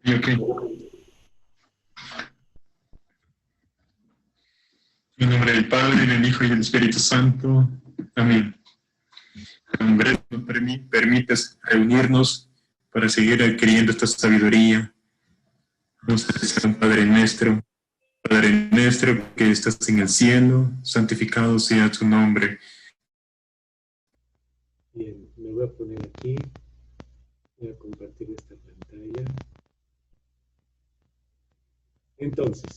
Ok. En nombre del Padre, del Hijo y del Espíritu Santo. Amén. Gracias por permites reunirnos para seguir adquiriendo esta sabiduría. Padre nuestro que estás en el cielo, santificado sea tu nombre. Bien, me voy a poner aquí, voy a compartir esta pantalla. Entonces,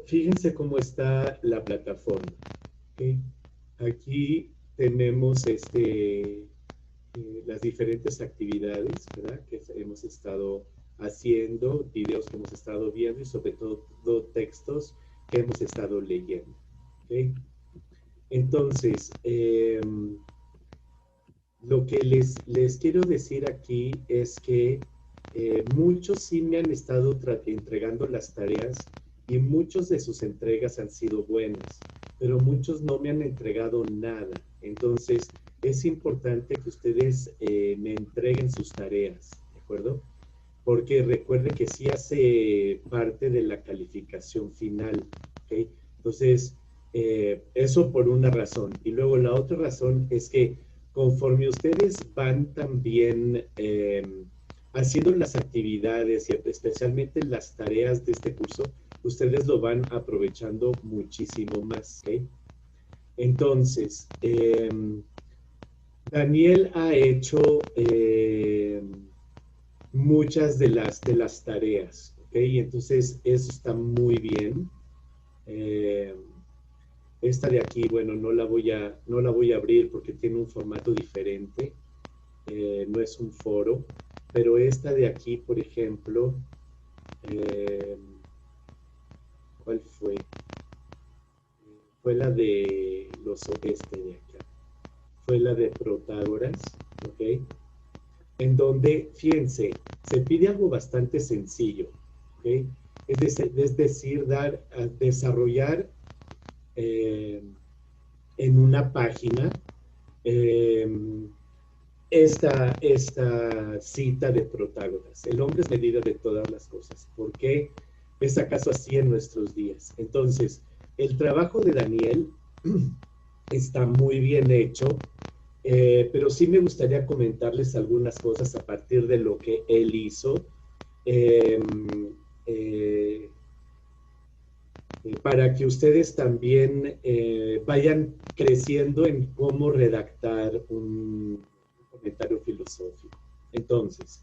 fíjense cómo está la plataforma. ¿Okay? Aquí tenemos las diferentes actividades, ¿verdad? Que hemos estado haciendo, videos que hemos estado viendo y sobre todo textos que hemos estado leyendo. ¿Okay? Entonces, lo que les quiero decir aquí es que muchos sí me han estado entregando las tareas y muchos de sus entregas han sido buenas, pero muchos no me han entregado nada. Entonces, es importante que ustedes me entreguen sus tareas, ¿de acuerdo? Porque recuerden que sí hace parte de la calificación final, ¿ok? Entonces, eso por una razón. Y luego la otra razón es que conforme ustedes van también haciendo las actividades y especialmente las tareas de este curso, ustedes lo van aprovechando muchísimo más, ¿ok? Entonces, Daniel ha hecho muchas de las tareas, ¿ok? Entonces, eso está muy bien. Eh, esta de aquí, bueno, no la voy a abrir porque tiene un formato diferente, no es un foro, pero esta de aquí, por ejemplo, eh, ¿cuál fue? Fue la de los este de acá. Fue la de Protágoras, ¿ok? En donde, fíjense, se pide algo bastante sencillo, ¿ok? Es decir, desarrollar eh, en una página eh, esta cita de Protágoras. El hombre es medida de todas las cosas. ¿Por qué es acaso así en nuestros días? Entonces, el trabajo de Daniel está muy bien hecho, pero sí me gustaría comentarles algunas cosas a partir de lo que él hizo. Eh, eh, para que ustedes también vayan creciendo en cómo redactar un comentario filosófico. Entonces,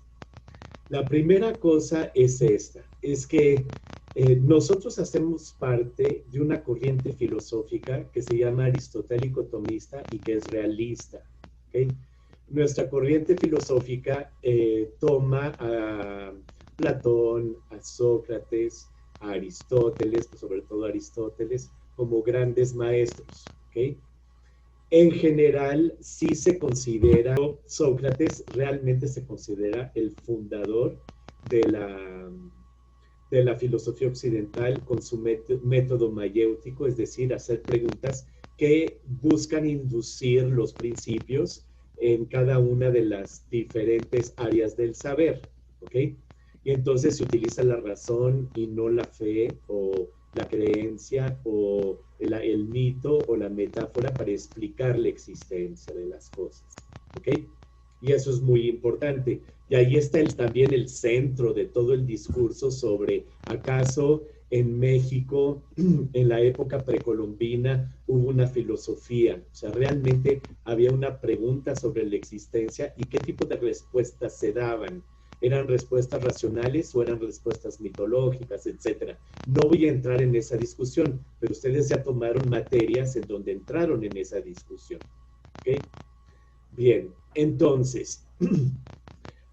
la primera cosa es esta, es que nosotros hacemos parte de una corriente filosófica que se llama aristotélico-tomista y que es realista. ¿Okay? Nuestra corriente filosófica toma a Platón, a Sócrates, a Aristóteles, sobre todo a Aristóteles, como grandes maestros. ¿Okay? En general, sí se considera, Sócrates realmente se considera el fundador de la filosofía occidental con su método mayéutico, es decir, hacer preguntas que buscan inducir los principios en cada una de las diferentes áreas del saber, ¿ok? Y entonces se utiliza la razón y no la fe o la creencia o el mito o la metáfora para explicar la existencia de las cosas, ¿ok? Y eso es muy importante. Y ahí está también el centro de todo el discurso sobre acaso en México, en la época precolombina, hubo una filosofía. O sea, realmente había una pregunta sobre la existencia y qué tipo de respuestas se daban. ¿Eran respuestas racionales o eran respuestas mitológicas, etcétera? No voy a entrar en esa discusión, pero ustedes ya tomaron materias en donde entraron en esa discusión. ¿Ok? Bien, entonces,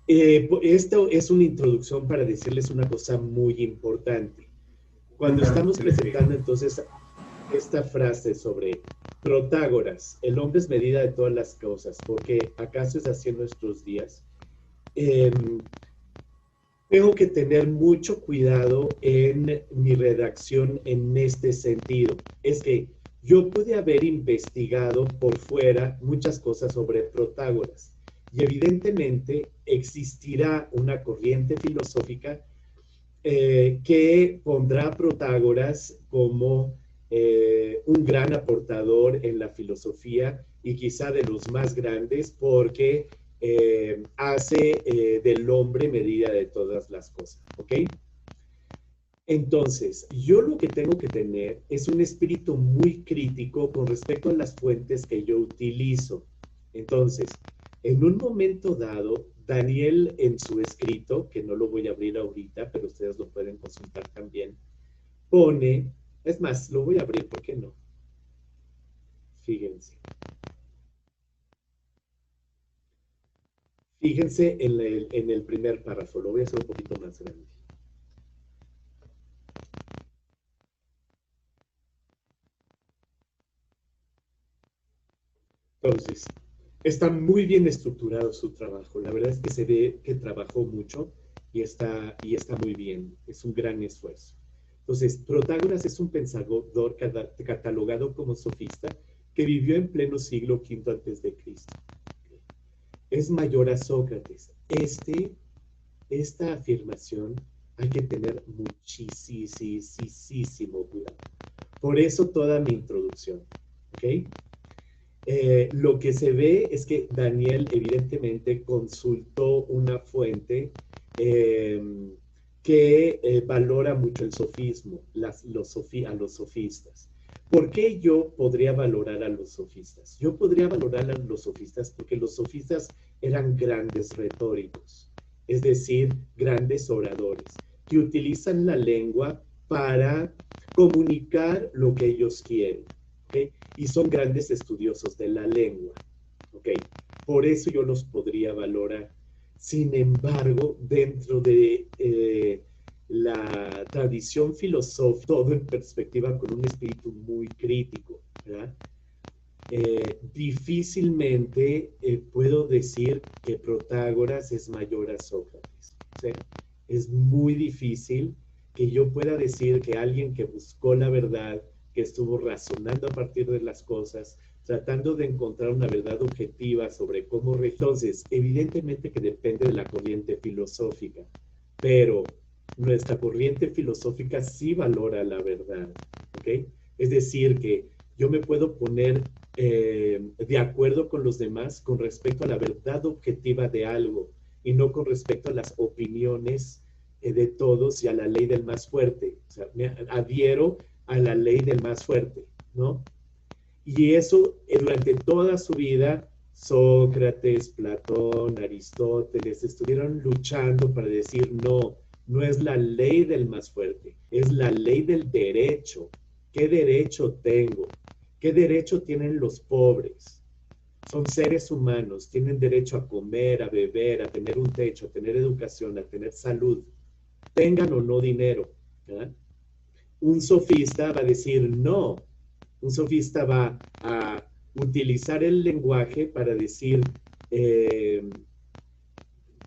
esto es una introducción para decirles una cosa muy importante. Cuando estamos presentando entonces esta frase sobre Protágoras, el hombre es medida de todas las cosas, porque acaso es así en nuestros días, eh, tengo que tener mucho cuidado en mi redacción en este sentido. Es que yo pude haber investigado por fuera muchas cosas sobre Protágoras y evidentemente existirá una corriente filosófica que pondrá a Protágoras como un gran aportador en la filosofía y quizá de los más grandes porque hace del hombre medida de todas las cosas, ¿ok? Entonces, yo lo que tengo que tener es un espíritu muy crítico con respecto a las fuentes que yo utilizo. Entonces, en un momento dado, Daniel en su escrito, que no lo voy a abrir ahorita, pero ustedes lo pueden consultar también, pone, es más, lo voy a abrir, ¿por qué no? Fíjense. Fíjense en el primer párrafo, lo voy a hacer un poquito más grande. Entonces, está muy bien estructurado su trabajo. La verdad es que se ve que trabajó mucho y está muy bien. Es un gran esfuerzo. Entonces, Protágoras es un pensador catalogado como sofista que vivió en pleno siglo V antes de Cristo. Es mayor a Sócrates. Esta afirmación hay que tener muchísimo cuidado. Por eso toda mi introducción. ¿Ok? Lo que se ve es que Daniel evidentemente consultó una fuente eh, que valora mucho el sofismo, a los sofistas. ¿Por qué yo podría valorar a los sofistas? Yo podría valorar a los sofistas porque los sofistas eran grandes retóricos, es decir, grandes oradores, que utilizan la lengua para comunicar lo que ellos quieren. ¿Okay? Y son grandes estudiosos de la lengua. ¿Okay? Por eso yo los podría valorar. Sin embargo, dentro de la tradición filosófica, todo en perspectiva con un espíritu muy crítico, ¿verdad? Difícilmente puedo decir que Protágoras es mayor a Sócrates. ¿Sí? Es muy difícil que yo pueda decir que alguien que buscó la verdad, que estuvo razonando a partir de las cosas, tratando de encontrar una verdad objetiva sobre cómo... Entonces, evidentemente que depende de la corriente filosófica, pero nuestra corriente filosófica sí valora la verdad, ¿ok? Es decir, que yo me puedo poner de acuerdo con los demás con respecto a la verdad objetiva de algo y no con respecto a las opiniones de todos y a la ley del más fuerte. O sea, me adhiero a la ley del más fuerte, ¿no? Y eso durante toda su vida, Sócrates, Platón, Aristóteles estuvieron luchando para decir no, no es la ley del más fuerte, es la ley del derecho. ¿Qué derecho tengo? ¿Qué derecho tienen los pobres? Son seres humanos, tienen derecho a comer, a beber, a tener un techo, a tener educación, a tener salud, tengan o no dinero. ¿Verdad? Un sofista va a decir no. Un sofista va a utilizar el lenguaje para decir, eh,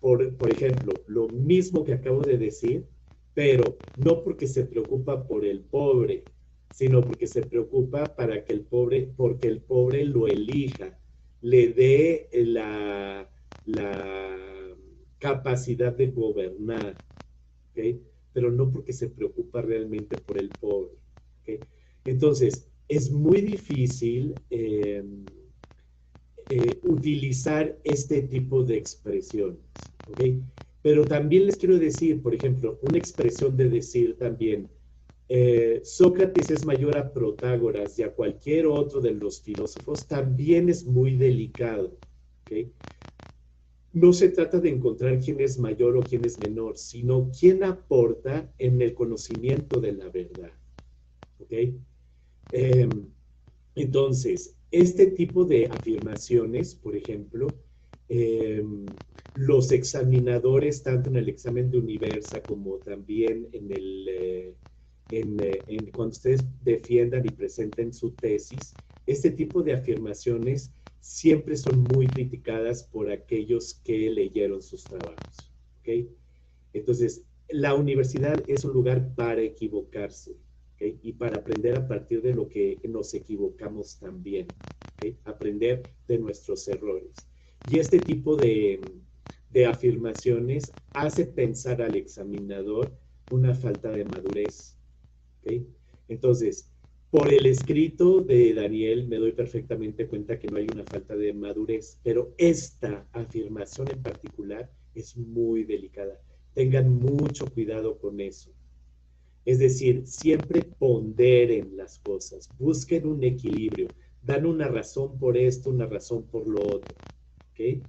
por ejemplo, lo mismo que acabo de decir, pero no porque se preocupa por el pobre, sino porque se preocupa porque el pobre lo elija, le dé la capacidad de gobernar, ¿okay? Pero no porque se preocupa realmente por el pobre, ¿okay? Entonces, es muy difícil utilizar este tipo de expresiones, ¿ok? Pero también les quiero decir, por ejemplo, una expresión de decir también, Sócrates es mayor a Protágoras y a cualquier otro de los filósofos, también es muy delicado, ¿ok? No se trata de encontrar quién es mayor o quién es menor, sino quién aporta en el conocimiento de la verdad, ¿ok? Eh, entonces, este tipo de afirmaciones, por ejemplo, eh, los examinadores, tanto en el examen de Universa como también cuando ustedes defiendan y presenten su tesis, este tipo de afirmaciones siempre son muy criticadas por aquellos que leyeron sus trabajos. ¿Okay? Entonces, la universidad es un lugar para equivocarse. ¿Okay? Y para aprender a partir de lo que nos equivocamos también, ¿okay? Aprender de nuestros errores. Y este tipo de afirmaciones hace pensar al examinador una falta de madurez. ¿Okay? Entonces, por el escrito de Daniel me doy perfectamente cuenta que no hay una falta de madurez, pero esta afirmación en particular es muy delicada. Tengan mucho cuidado con eso. Es decir, siempre ponderen las cosas, busquen un equilibrio, dan una razón por esto, una razón por lo otro. ¿Okay?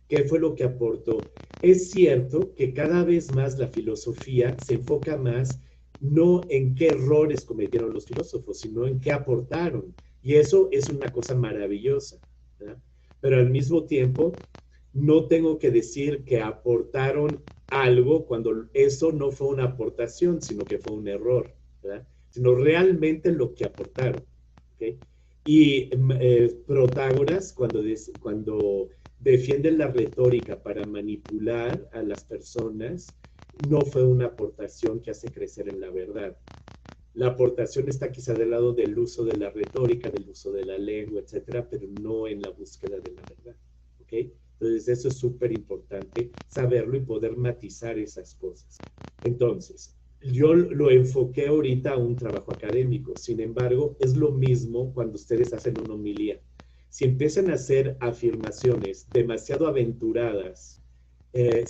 ¿Qué fue lo que aportó? Es cierto que cada vez más la filosofía se enfoca más no en qué errores cometieron los filósofos, sino en qué aportaron. Y eso es una cosa maravillosa, ¿verdad? Pero al mismo tiempo, no tengo que decir que aportaron algo cuando eso no fue una aportación, sino que fue un error, ¿verdad? Sino realmente lo que aportaron. ¿Okay? Y Protágoras, cuando defienden la retórica para manipular a las personas, no fue una aportación que hace crecer en la verdad. La aportación está quizá del lado del uso de la retórica, del uso de la lengua, etcétera, pero no en la búsqueda de la verdad. ¿Ok? Entonces, eso es súper importante saberlo y poder matizar esas cosas. Entonces, yo lo enfoqué ahorita a un trabajo académico. Sin embargo, es lo mismo cuando ustedes hacen una homilía. Si empiezan a hacer afirmaciones demasiado aventuradas,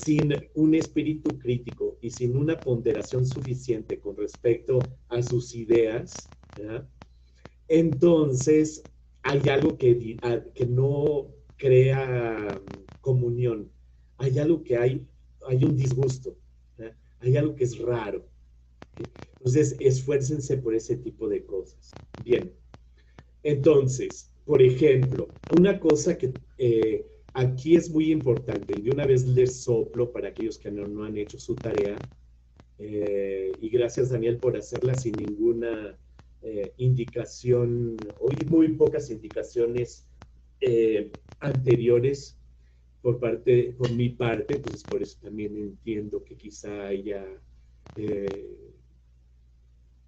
sin un espíritu crítico y sin una ponderación suficiente con respecto a sus ideas, ¿verdad? Entonces hay algo que no crea comunión, hay algo que hay un disgusto, ¿verdad? Hay algo que es raro. Entonces, esfuércense por ese tipo de cosas. Bien, entonces, por ejemplo, una cosa que aquí es muy importante, y de una vez les soplo para aquellos que no han hecho su tarea, y gracias Daniel por hacerla sin ninguna indicación, o muy pocas indicaciones anteriores por mi parte, entonces por eso también entiendo que quizá haya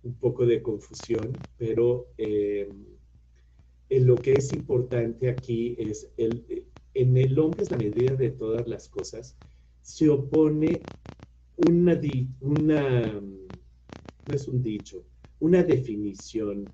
un poco de confusión, pero lo que es importante aquí es en el hombre es la medida de todas las cosas, se opone no es un dicho, una definición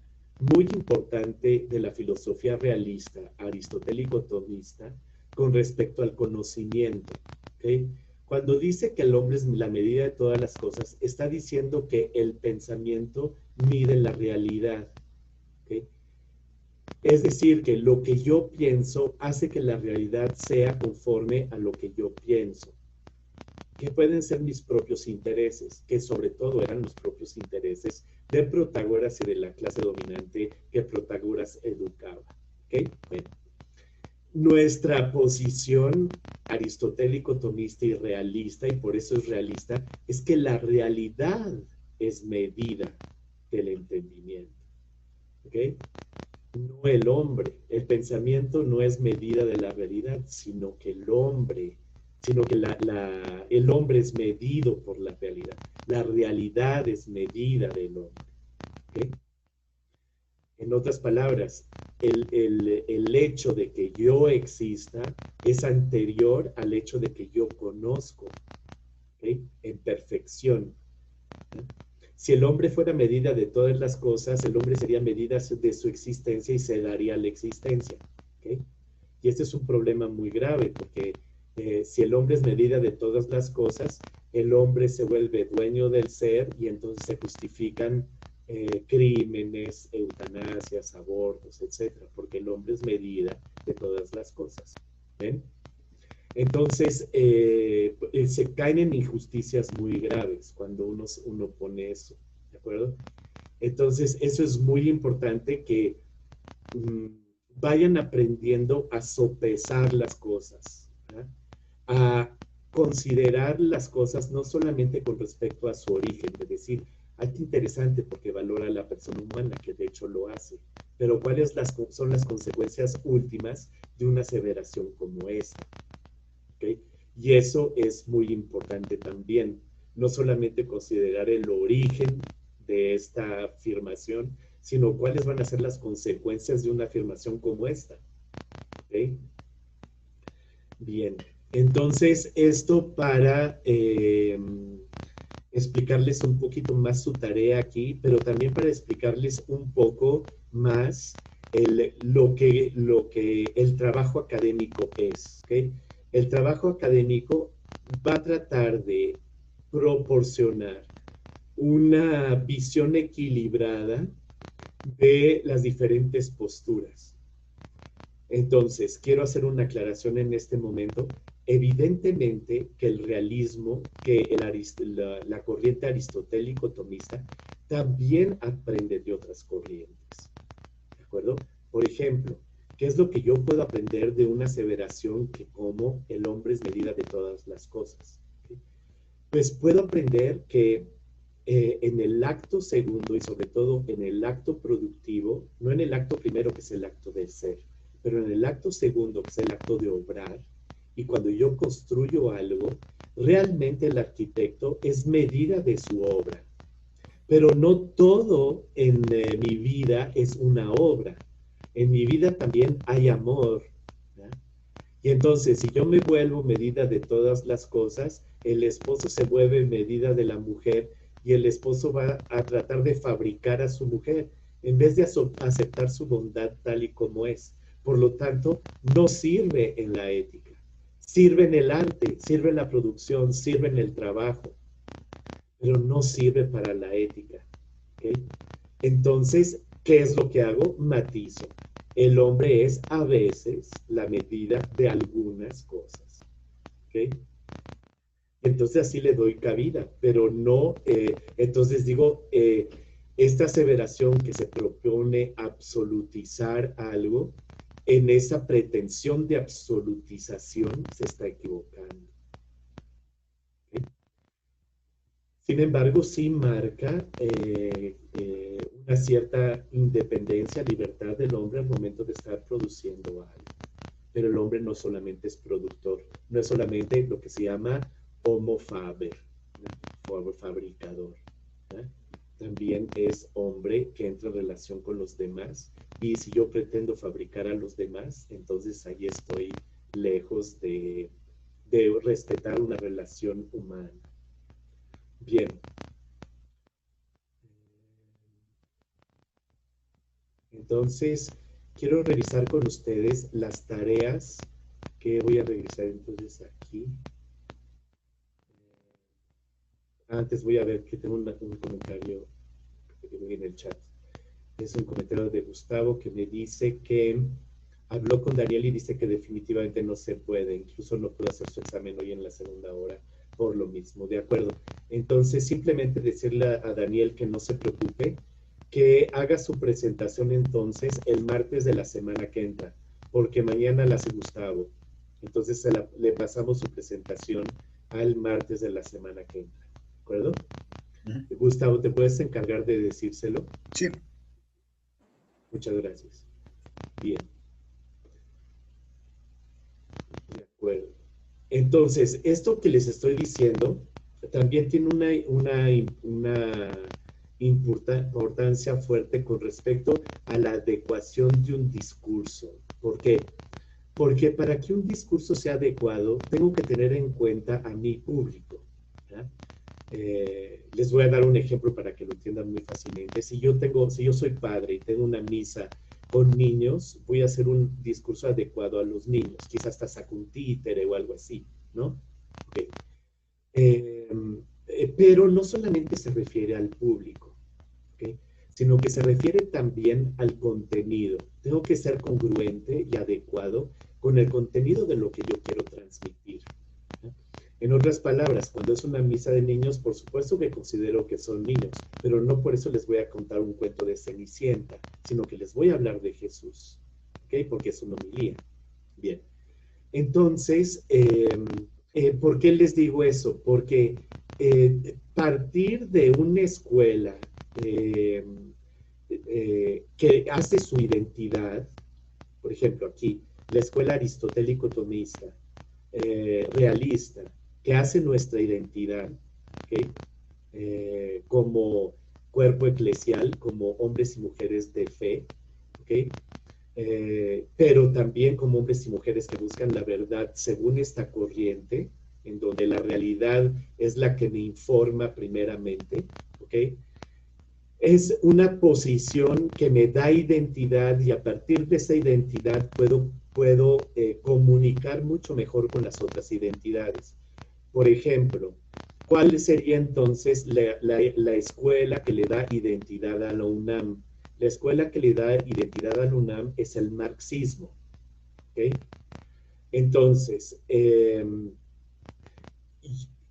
muy importante de la filosofía realista, aristotélico-tomista, con respecto al conocimiento. ¿Okay? Cuando dice que el hombre es la medida de todas las cosas, está diciendo que el pensamiento mide la realidad. ¿Okay? Es decir, que lo que yo pienso hace que la realidad sea conforme a lo que yo pienso. Que pueden ser mis propios intereses, que sobre todo eran los propios intereses de Protágoras y de la clase dominante que Protágoras educaba. ¿Okay? Bueno, nuestra posición aristotélico-tomista y realista, y por eso es realista, es que la realidad es medida del entendimiento. ¿Okay? No el hombre. El pensamiento no es medida de la realidad, sino que el hombre el hombre es medido por la realidad. La realidad es medida del hombre. ¿Okay? En otras palabras, el hecho de que yo exista es anterior al hecho de que yo conozco. ¿Okay? En perfección. Si el hombre fuera medida de todas las cosas, el hombre sería medida de su existencia y se daría la existencia. ¿Okay? Y este es un problema muy grave porque si el hombre es medida de todas las cosas, el hombre se vuelve dueño del ser y entonces se justifican crímenes, eutanasias, abortos, etcétera, porque el hombre es medida de todas las cosas. ¿Ven? Entonces, se caen en injusticias muy graves cuando uno pone eso, ¿de acuerdo? Entonces, eso es muy importante que vayan aprendiendo a sopesar las cosas, ¿verdad? A considerar las cosas no solamente con respecto a su origen, de decir, ay, qué interesante porque valora a la persona humana, que de hecho lo hace, pero cuáles son las consecuencias últimas de una aseveración como esta. ¿Okay? Y eso es muy importante también, no solamente considerar el origen de esta afirmación, sino cuáles van a ser las consecuencias de una afirmación como esta. ¿Okay? Bien, entonces esto para explicarles un poquito más su tarea aquí, pero también para explicarles un poco más lo que el trabajo académico es. ¿Okay? El trabajo académico va a tratar de proporcionar una visión equilibrada de las diferentes posturas. Entonces, quiero hacer una aclaración en este momento. Evidentemente que el realismo, que la corriente aristotélico-tomista también aprende de otras corrientes. ¿De acuerdo? Por ejemplo, ¿qué es lo que yo puedo aprender de una aseveración que como el hombre es medida de todas las cosas? ¿Okay? Pues puedo aprender que en el acto segundo y sobre todo en el acto productivo, no en el acto primero que es el acto de ser, pero en el acto segundo que es el acto de obrar, y cuando yo construyo algo, realmente el arquitecto es medida de su obra. Pero no todo en mi vida es una obra. En mi vida también hay amor. ¿Ya? Y entonces, si yo me vuelvo medida de todas las cosas, el esposo se vuelve medida de la mujer y el esposo va a tratar de fabricar a su mujer en vez de aceptar su bondad tal y como es. Por lo tanto, no sirve en la ética. Sirve en el arte, sirve en la producción, sirve en el trabajo, pero no sirve para la ética. ¿Okay? Entonces, ¿qué es lo que hago? Matizo. El hombre es a veces la medida de algunas cosas. ¿Okay? Entonces así le doy cabida, pero no, entonces digo, esta aseveración que se propone absolutizar algo, en esa pretensión de absolutización se está equivocando. ¿Okay? Sin embargo, sí marca una cierta independencia, libertad del hombre al momento de estar produciendo algo. Pero el hombre no solamente es productor, no es solamente lo que se llama homo faber, ¿no? Fabricador. ¿No? También es hombre que entra en relación con los demás. Y si yo pretendo fabricar a los demás, entonces ahí estoy lejos de respetar una relación humana. Bien. Entonces, quiero revisar con ustedes las tareas que voy a regresar entonces aquí. Antes voy a ver que tengo un comentario que en el chat. Es un comentario de Gustavo que me dice que habló con Daniel y dice que definitivamente no se puede. Incluso no pudo hacer su examen hoy en la segunda hora por lo mismo. De acuerdo. Entonces, simplemente decirle a Daniel que no se preocupe, que haga su presentación entonces el martes de la semana que entra, porque mañana la hace Gustavo. Entonces le pasamos su presentación al martes de la semana que entra. ¿De acuerdo? Gustavo, ¿te puedes encargar de decírselo? Sí. Muchas gracias. Bien. De acuerdo. Entonces, esto que les estoy diciendo también tiene una importancia fuerte con respecto a la adecuación de un discurso. ¿Por qué? Porque para que un discurso sea adecuado, tengo que tener en cuenta a mi público. Les voy a dar un ejemplo para que lo entiendan muy fácilmente. Si yo soy padre y tengo una misa con niños, voy a hacer un discurso adecuado a los niños. Quizás hasta saco un títere o algo así, ¿no? Okay. Pero no solamente se refiere al público, ¿okay? Sino que se refiere también al contenido. Tengo que ser congruente y adecuado con el contenido de lo que yo quiero transmitir. En otras palabras, cuando es una misa de niños, por supuesto que considero que son niños, pero no por eso les voy a contar un cuento de Cenicienta, sino que les voy a hablar de Jesús, ¿ok? Porque es una homilía. Bien. Entonces, ¿por qué les digo eso? Porque partir de una escuela que hace su identidad, por ejemplo, aquí, la escuela aristotélico-tomista, realista, que hace nuestra identidad, ¿okay? Como cuerpo eclesial, como hombres y mujeres de fe, ¿okay? Pero también como hombres y mujeres que buscan la verdad según esta corriente, en donde la realidad es la que me informa primeramente, ¿ok? Es una posición que me da identidad y a partir de esa identidad puedo comunicar mucho mejor con las otras identidades. Por ejemplo, ¿cuál sería entonces la escuela que le da identidad a la UNAM? La escuela que le da identidad a la UNAM es el marxismo, ¿ok? Entonces,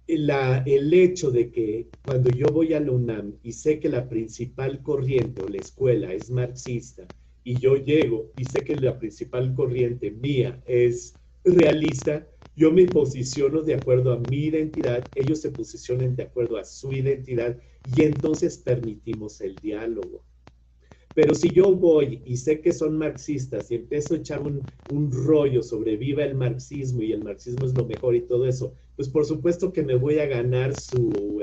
el hecho de que cuando yo voy a la UNAM y sé que la principal corriente o la escuela es marxista y yo llego y sé que la principal corriente mía es realista, yo me posiciono de acuerdo a mi identidad, ellos se posicionan de acuerdo a su identidad y entonces permitimos el diálogo. Pero si yo voy y sé que son marxistas y empiezo a echar un rollo sobre viva el marxismo y el marxismo es lo mejor y todo eso, pues por supuesto que me voy a ganar su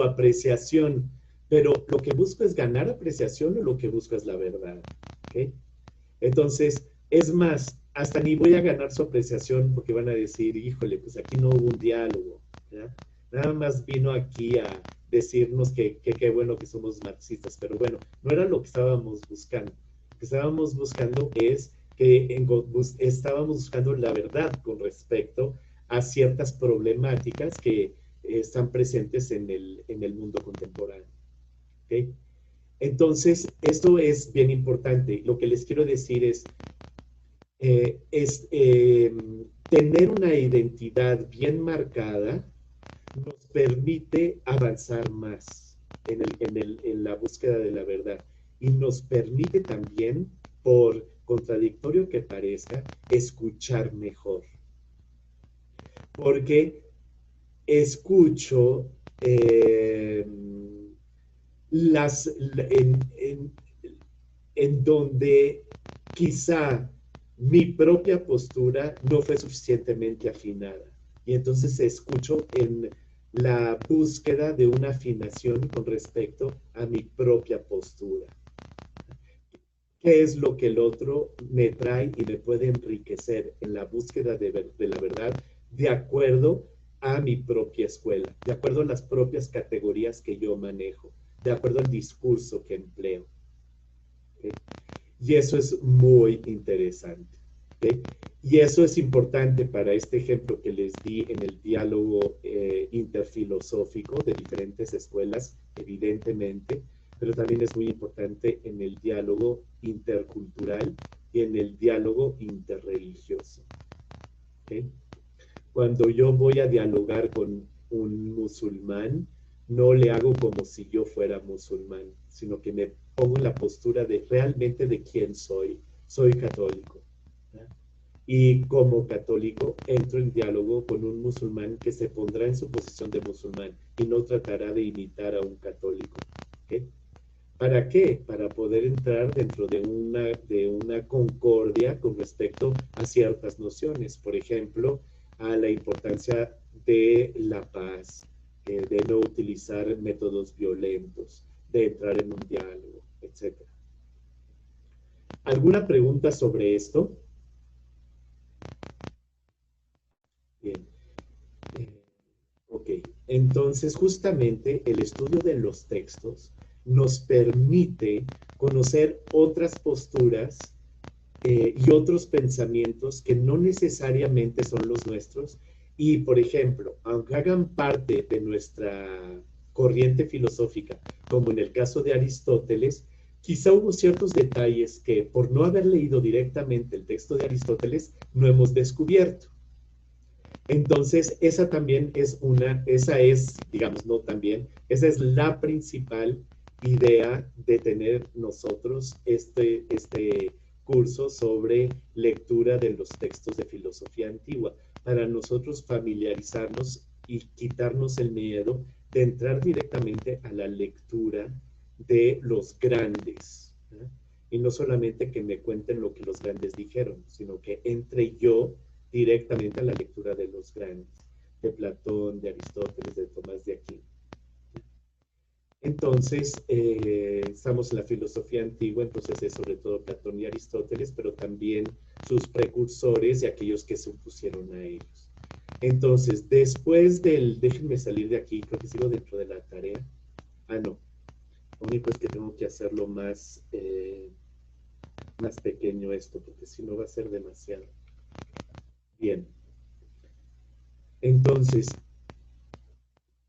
apreciación. Pero lo que busco es ganar apreciación o lo que busco es la verdad. ¿Okay? Entonces, es más, hasta ni voy a ganar su apreciación porque van a decir, híjole, pues aquí no hubo un diálogo. ¿Ya? Nada más vino aquí a decirnos que qué bueno que somos marxistas, pero bueno, no era lo que estábamos buscando. Lo que estábamos buscando es que estábamos buscando la verdad con respecto a ciertas problemáticas que están presentes en el mundo contemporáneo. ¿Okay? Entonces, esto es bien importante. Lo que les quiero decir es tener una identidad bien marcada nos permite avanzar más en la búsqueda de la verdad y nos permite también, por contradictorio que parezca, escuchar mejor. Porque escucho en donde quizá mi propia postura no fue suficientemente afinada. Y entonces escucho en la búsqueda de una afinación con respecto a mi propia postura. ¿Qué es lo que el otro me trae y me puede enriquecer en la búsqueda de la verdad de acuerdo a mi propia escuela, de acuerdo a las propias categorías que yo manejo, de acuerdo al discurso que empleo? ¿Okay? Y eso es muy interesante. ¿Okay? Y eso es importante para este ejemplo que les di en el diálogo interfilosófico de diferentes escuelas, evidentemente, pero también es muy importante en el diálogo intercultural y en el diálogo interreligioso. ¿Okay? Cuando yo voy a dialogar con un musulmán, no le hago como si yo fuera musulmán, sino que me pongo en la postura de realmente de quién soy. Soy católico. ¿Ya? Y como católico entro en diálogo con un musulmán que se pondrá en su posición de musulmán y no tratará de imitar a un católico. ¿Okay? ¿Para qué? Para poder entrar dentro de una concordia con respecto a ciertas nociones. Por ejemplo, a la importancia de la paz, de no utilizar métodos violentos, de entrar en un diálogo, etc. ¿Alguna pregunta sobre esto? Bien. Ok, entonces justamente el estudio de los textos nos permite conocer otras posturas y otros pensamientos que no necesariamente son los nuestros y, por ejemplo, aunque hagan parte de nuestra corriente filosófica, como en el caso de Aristóteles, quizá hubo ciertos detalles que por no haber leído directamente el texto de Aristóteles no hemos descubierto. Entonces, esa también esa es, digamos, no también, esa es la principal idea de tener nosotros este curso sobre lectura de los textos de filosofía antigua, para nosotros familiarizarnos y quitarnos el miedo de entrar directamente a la lectura de los grandes. ¿Eh? Y no solamente que me cuenten lo que los grandes dijeron, sino que entre yo directamente a la lectura de los grandes, de Platón, de Aristóteles, de Tomás de Aquino. Entonces, estamos en la filosofía antigua, entonces es sobre todo Platón y Aristóteles, pero también sus precursores y aquellos que se opusieron a ellos. Entonces, después del, déjenme salir de aquí, creo que sigo dentro de la tarea. Ah, no, lo único es que tengo que hacerlo más, más pequeño esto, porque si no va a ser demasiado. Bien, entonces,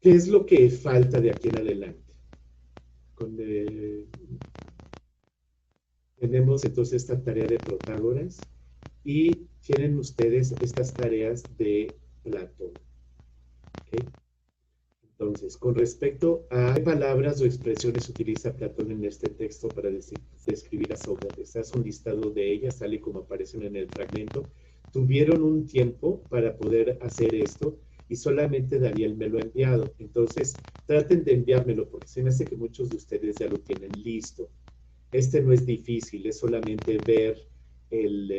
¿qué es lo que falta de aquí en adelante? Con, tenemos entonces esta tarea de Protágoras y tienen ustedes estas tareas de Platón. ¿Okay? Entonces, con respecto a qué palabras o expresiones utiliza Platón en este texto para describir a Sócrates, haz un listado de ellas, tal y como aparecen en el fragmento. Tuvieron un tiempo para poder hacer esto y solamente Daniel me lo ha enviado. Entonces, traten de enviármelo porque se me hace que muchos de ustedes ya lo tienen listo. Este no es difícil, es solamente ver el,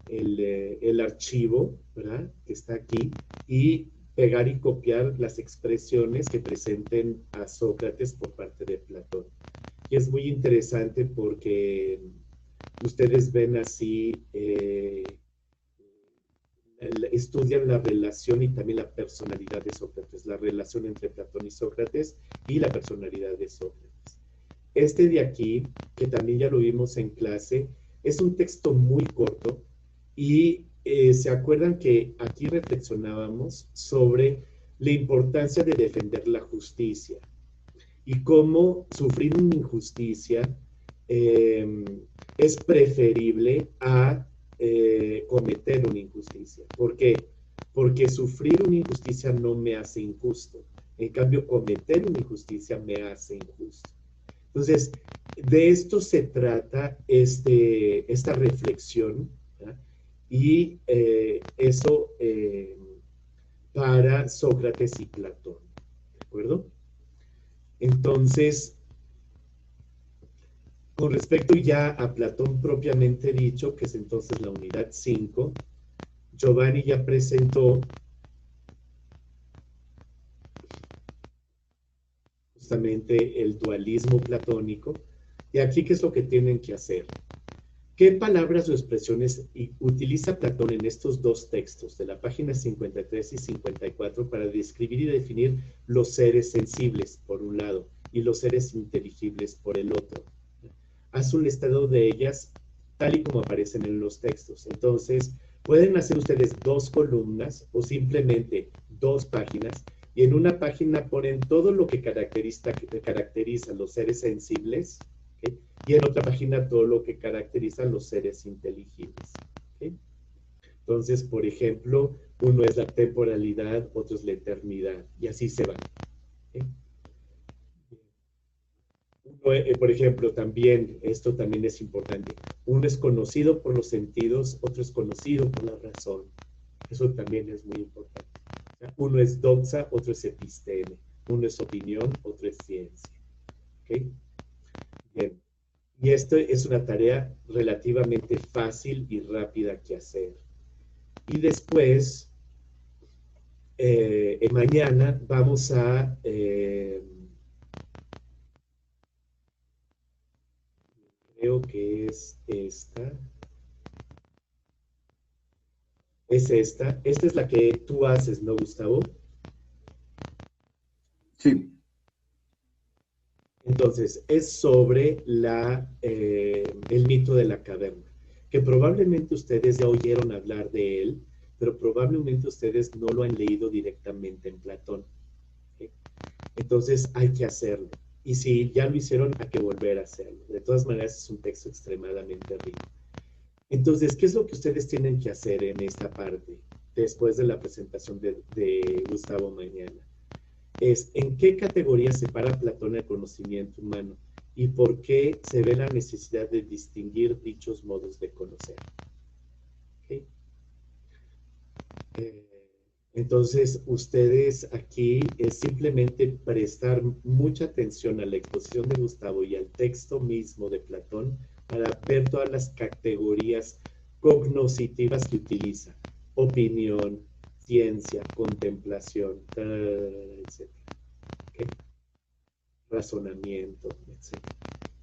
el archivo, ¿verdad? Que está aquí, y pegar y copiar las expresiones que presenten a Sócrates por parte de Platón. Y es muy interesante porque ustedes ven así, estudian la relación y también la personalidad de Sócrates, la relación entre Platón y Sócrates y la personalidad de Sócrates. Este de aquí, que también ya lo vimos en clase, es un texto muy corto y se acuerdan que aquí reflexionábamos sobre la importancia de defender la justicia y cómo sufrir una injusticia eh, es preferible a cometer una injusticia. ¿Por qué? Porque sufrir una injusticia no me hace injusto. En cambio, cometer una injusticia me hace injusto. Entonces, de esto se trata esta reflexión, ¿verdad? Y eso para Sócrates y Platón, ¿de acuerdo? Entonces, con respecto ya a Platón propiamente dicho, que es entonces la unidad 5, Giovanni ya presentó justamente el dualismo platónico. Y aquí, ¿qué es lo que tienen que hacer? ¿Qué palabras o expresiones utiliza Platón en estos dos textos, de la página 53 y 54, para describir y definir los seres sensibles, por un lado, y los seres inteligibles, por el otro? Haz un listado de ellas tal y como aparecen en los textos. Entonces, pueden hacer ustedes dos columnas o simplemente dos páginas, y en una página ponen todo lo que caracteriza a los seres sensibles, ¿okay? Y en otra página todo lo que caracteriza a los seres inteligibles. ¿Okay? Entonces, por ejemplo, uno es la temporalidad, otro es la eternidad, y así se van. ¿Okay? Por ejemplo, también, esto también es importante, uno es conocido por los sentidos, otro es conocido por la razón. Eso también es muy importante. O sea, uno es doxa, otro es episteme. Uno es opinión, otro es ciencia. ¿Okay? Bien. Y esto es una tarea relativamente fácil y rápida que hacer. Y después, mañana vamos a... creo que es esta. Es esta. Esta es la que tú haces, ¿no, Gustavo? Sí. Entonces, es sobre el mito de la caverna, que probablemente ustedes ya oyeron hablar de él, pero probablemente ustedes no lo han leído directamente en Platón. ¿Okay? Entonces, hay que hacerlo. Y si ya lo hicieron, hay que volver a hacerlo. De todas maneras, es un texto extremadamente rico. Entonces, ¿qué es lo que ustedes tienen que hacer en esta parte, después de la presentación de Gustavo mañana? Es en qué categoría separa Platón el conocimiento humano y por qué se ve la necesidad de distinguir dichos modos de conocer. ¿Okay? Entonces, ustedes aquí es simplemente prestar mucha atención a la exposición de Gustavo y al texto mismo de Platón para ver todas las categorías cognoscitivas que utiliza. Opinión, ciencia, contemplación, etc. ¿Okay? Razonamiento, etc.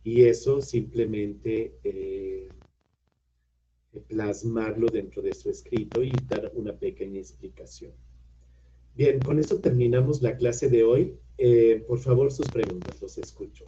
Y eso simplemente plasmarlo dentro de su escrito y dar una pequeña explicación. Bien, con eso terminamos la clase de hoy. Por favor, sus preguntas, los escucho.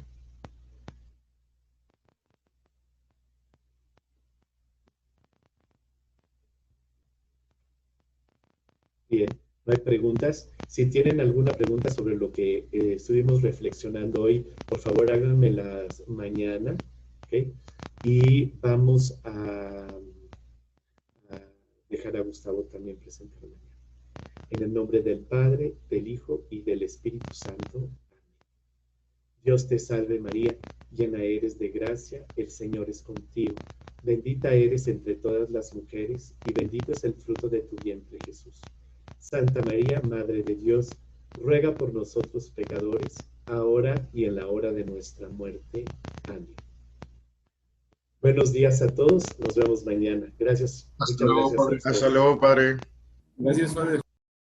Bien, no hay preguntas. Si tienen alguna pregunta sobre lo que estuvimos reflexionando hoy, por favor háganmelas mañana, ¿ok? Y vamos a dejar a Gustavo también presente mañana. En el nombre del Padre, del Hijo y del Espíritu Santo. Amén. Dios te salve María, llena eres de gracia, el Señor es contigo. Bendita eres entre todas las mujeres y bendito es el fruto de tu vientre, Jesús. Santa María, Madre de Dios, ruega por nosotros pecadores, ahora y en la hora de nuestra muerte. Amén. Buenos días a todos, nos vemos mañana. Gracias. Hasta luego, padre. Hasta luego, padre. Gracias, padre.